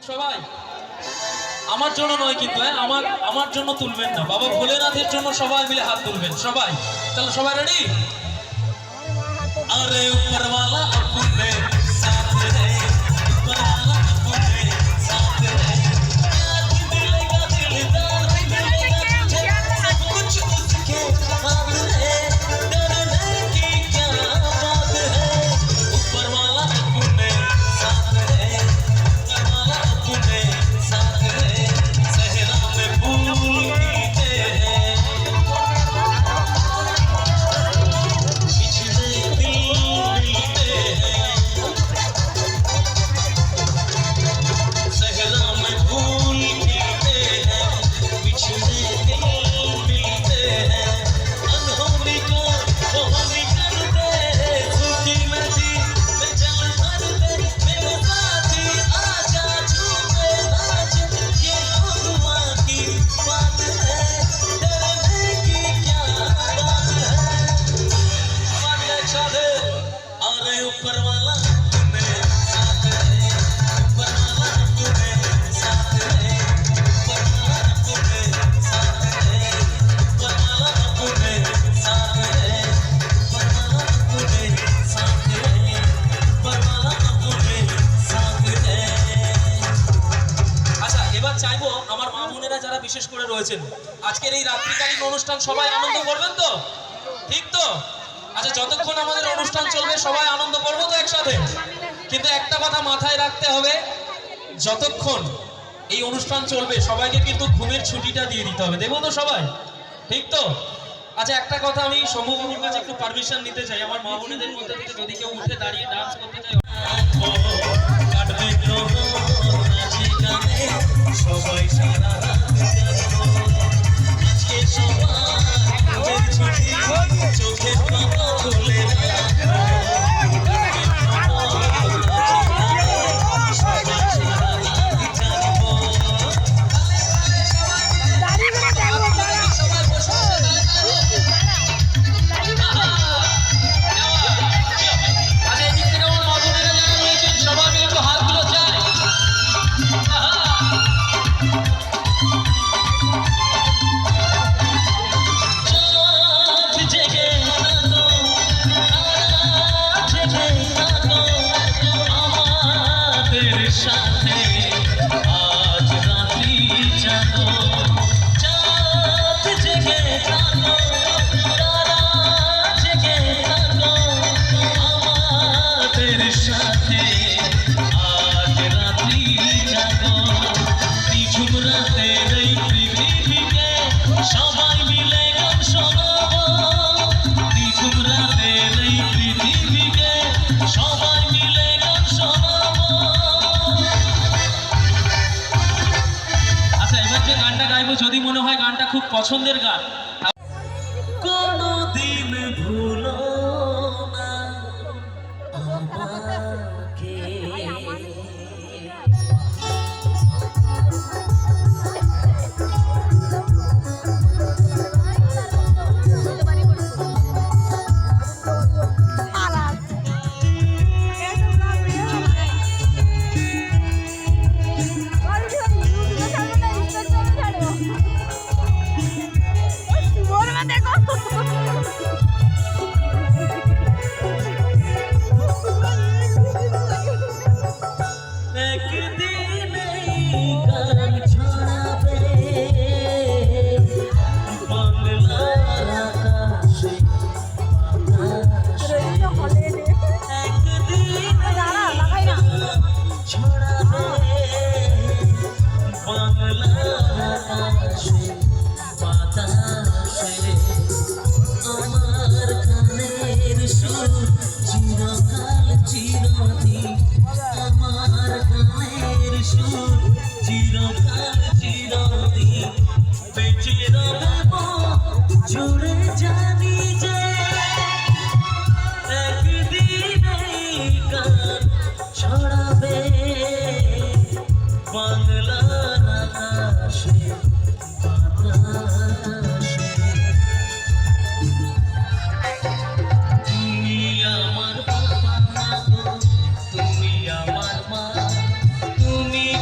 সবাই আমার জন্য নয় কিন্তু আমার জন্য তুলবেন না, বাবা ভোলেনাথের জন্য সবাই মিলে হাত তুলবেন। সবাই চলো, সবাই রেডি? আরে উপর वाला अपने साथ है, ऊपर वाला अपने साथ है, दिलेगा दिलदार दिलेगा तुझे, सब कुछ उसके हाथ है, डरने की क्या बात है, ऊपर वाला अपने साथ है, ऊपर वाला अपने साथ है, सहरा में फूल खिलते हैं, पिछले दिल मिलते हैं, सहरा में फूल खिलते हैं, पिछले दिल मिलते हैं, अनहोनी को होनी करते, सुखी में जी में जल भरते, मेरे साथी आजा झूमे नाच, ये खुदा की बात है, डरने की क्या बात है। अरे ऊपर वाला अपने साथ है, ऊपर वाला अपने साथ है, ऊपर वाला अपने साथ है, ऊपर वाला अपने साथ है, ऊपर वाला अपने साथ है, ऊपर वाला अपने साथ है। আচ্ছা, এবার চাইবো আমার মা বোনেরা যারা বিশেষ করে রয়েছেন আজকের এই রাত্রিকালীন অনুষ্ঠান সবাই আনন্দ করবেন তো, ঠিক তো? আচ্ছা, যতক্ষণ আমাদের অনুষ্ঠান চলবে সবাই আনন্দ করবো তো একসাথে, কিন্তু একটা কথা মাথায় রাখতে হবে, যতক্ষণ এই অনুষ্ঠান চলবে সবাইকে কিন্তু ঘুমের ছুটিটা দিয়ে দিতে হবে, দেবো তো সবাই, ঠিক তো? আচ্ছা, একটা কথা আমি সম্ভবতর কাছে একটু পারমিশন নিতে চাই, আমার মা বোনেদের মধ্যে থেকে যদি কেউ উঠে দাঁড়িয়ে ডান্স করতে চায় সবাই সারা আজকে সবাই চোখের পাতা খুলে সাথে আজ রাত্রি জানো, চাঁদ জেগে থাকো, তারা জেগে থাকো, আমাদের সাথে আজ রাত্রি জানো, নিঝুম রাতের এই পৃথিবীকে সবাই মিলে গান শোনাবো, নিঝুম রাতের এই পৃথিবীকে সবাই মিলে গান শোনাবো। গানটা গাইবো, যদি মনে হয় গানটা খুব পছন্দের গান, কোনদিন ভুলো না আমাকে।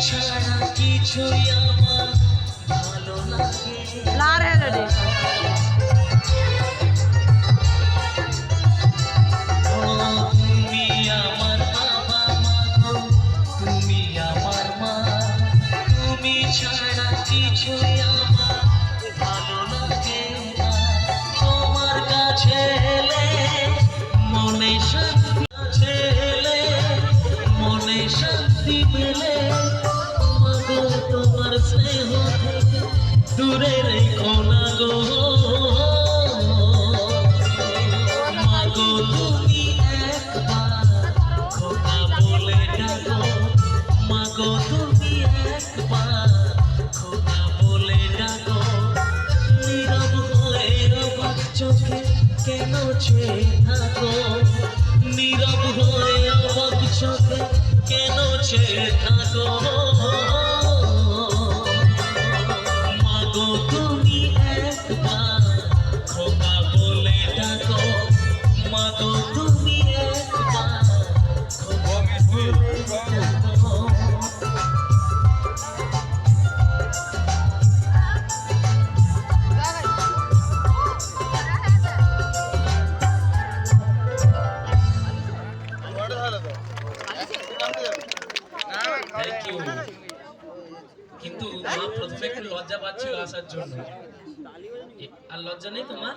ছাড়া কিছুই আমার ভালো লাগে না রে রে তুমি আমার বাবা মা গো, তুমি আমার মা, তুমি ছাড়া কিছুই আমার ভালো লাগে না। তোমার কাছে এলে মনে শান্তি কাছে এলে মনে শান্তি পেলে মাগো তোমার স্নেহ থেকে দূরে রেখো না গো মাগো তুমি একবার খোকা বলে ডাকো মাগো তুমি একবার খোকা বলে ডাকো নীরব হয়ে অবাক চোখে কেন চেয়ে থাকো নীরব হয়ে অবাক চোখে কেন চেয়ে থাকো মাগো তুমি একবার খোকা বলে ডাকো মাগো তুমি একবার খোকা বলে ডাকো থ্যাংক ইউ। কিন্তু মা প্রথমে একটু লজ্জা পাচ্ছিল আসার জন্য। আর লজ্জা নেই তো মা?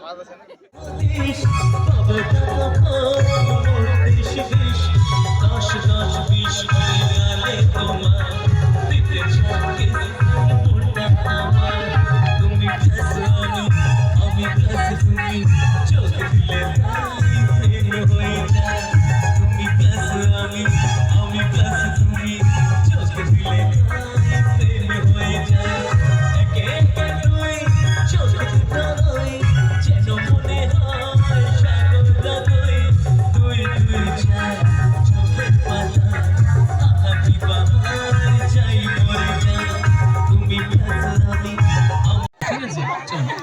ঠিক আছে, চলো।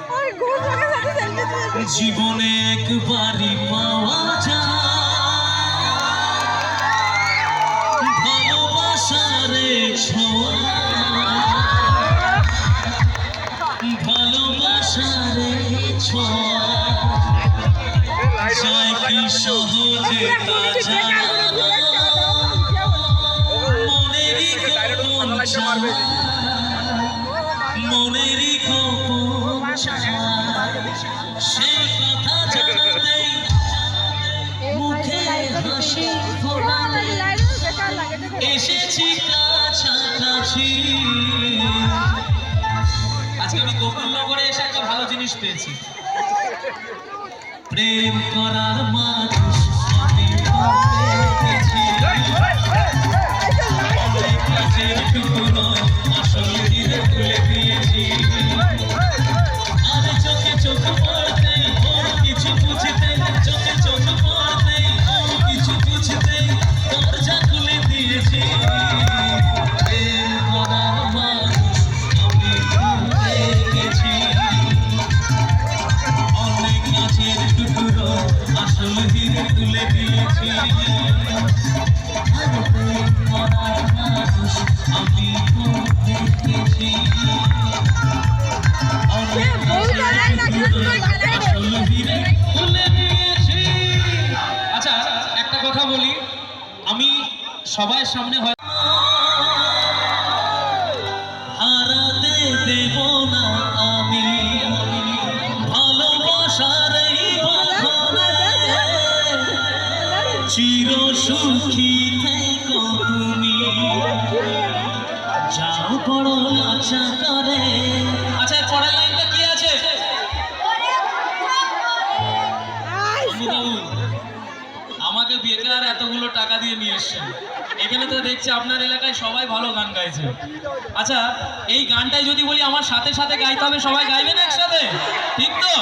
জীবনে একবারই পাওয়া যায় ভালোবাসার ছোঁয়া ভালোবাসার ছোঁয়া যায় কি সহজে তা জানা মনেরই গোপন চাওয়া মনেরই গোপন চাওয়া সে কথা জানতেই মুখে হাসি ফোটাতে এসেছি কাছাকাছি আজকে আমি গোকুলনগরে এসে একটা ভালো জিনিস পেয়েছি। প্রেম করার মানুষ আমি পেয়েছি অনেক কাছের টুকরো আসল হিরে তুলে দিয়েছি আর চোখে চোখ পড়তেই ওর কিছু বুঝতেই চোখে চোখ পড়তেই ওর কিছু বুঝতেই দরজা খুলে দিয়েছি প্রেম করার মানুষ আমি পেয়ে গেছি অনেক কাছের টুকরো আসল হিরে তুলে দিয়েছি আর প্রেম করার মানুষ আমি দেখেছি অনেক কাছের টুকরো আসল হিরে তুলে দিয়েছি। আচ্ছা, একটা কথা বলি, আমি সবার সামনে হয় হারাতে দেব না আমি ভালোবাসার এই বাঁধনে চির সুখী থেকো তুমি যাও বড় আশা করে আচ্ছা, এর পরের লাইনটা কি আছে? বাবু, আমাকে বেকার এতগুলো টাকা দিয়ে নিয়ে এসছেন, এখানে তো দেখছি আপনার এলাকায় সবাই ভালো গান গাইছে। আচ্ছা, এই গানটাই যদি বলি আমার সাথে সাথে গাইতে হবে, সবাই গাইবে না একসাথে? ঠিক তো?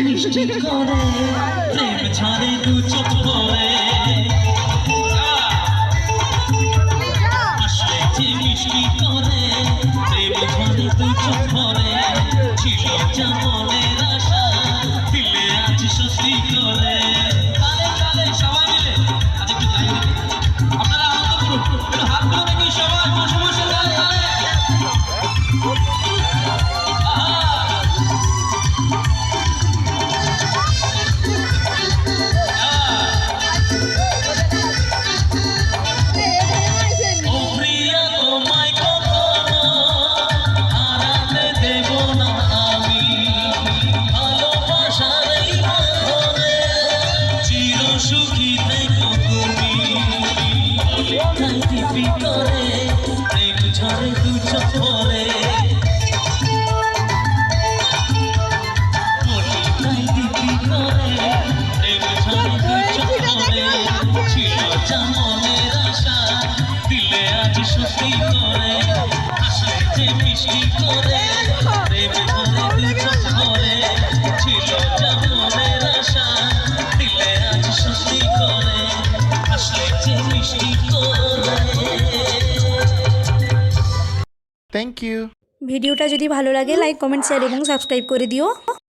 মিষ্টি করে প্রেম ছাড়ে দু চোখ ভরে আসলে যে মিষ্টি করে প্রেম ছাড়ে দু চোখ ভরে ছিল যা মনের আশা দিলে আজ সত্যি করে তালে তালে সবাই মিলে। আচ্ছা, একটু গাইবে, আপনারা আনন্দ করুন, একটু হাত তুলে দেখি সবাই বসে বসে গান। মল্লিকায় দিবি করে প্রেম ঝরে দু চোখ ভরে মল্লিকায় দিবি করে প্রেম ঝরে দু চোখ ভরে ছিল যা মনের আশা দিলে আজ সত্যি করে আসলে যে মিষ্টি করে প্রেম ঝরে দু চোখ ভরে ছিল যা মনের আশা দিলে আজ সত্যি করে আসলে যে মিষ্টি করে। Thank you. ভিডিওটা যদি ভালো লাগে লাইক কমেন্ট শেয়ার এবং সাবস্ক্রাইব করে দিও।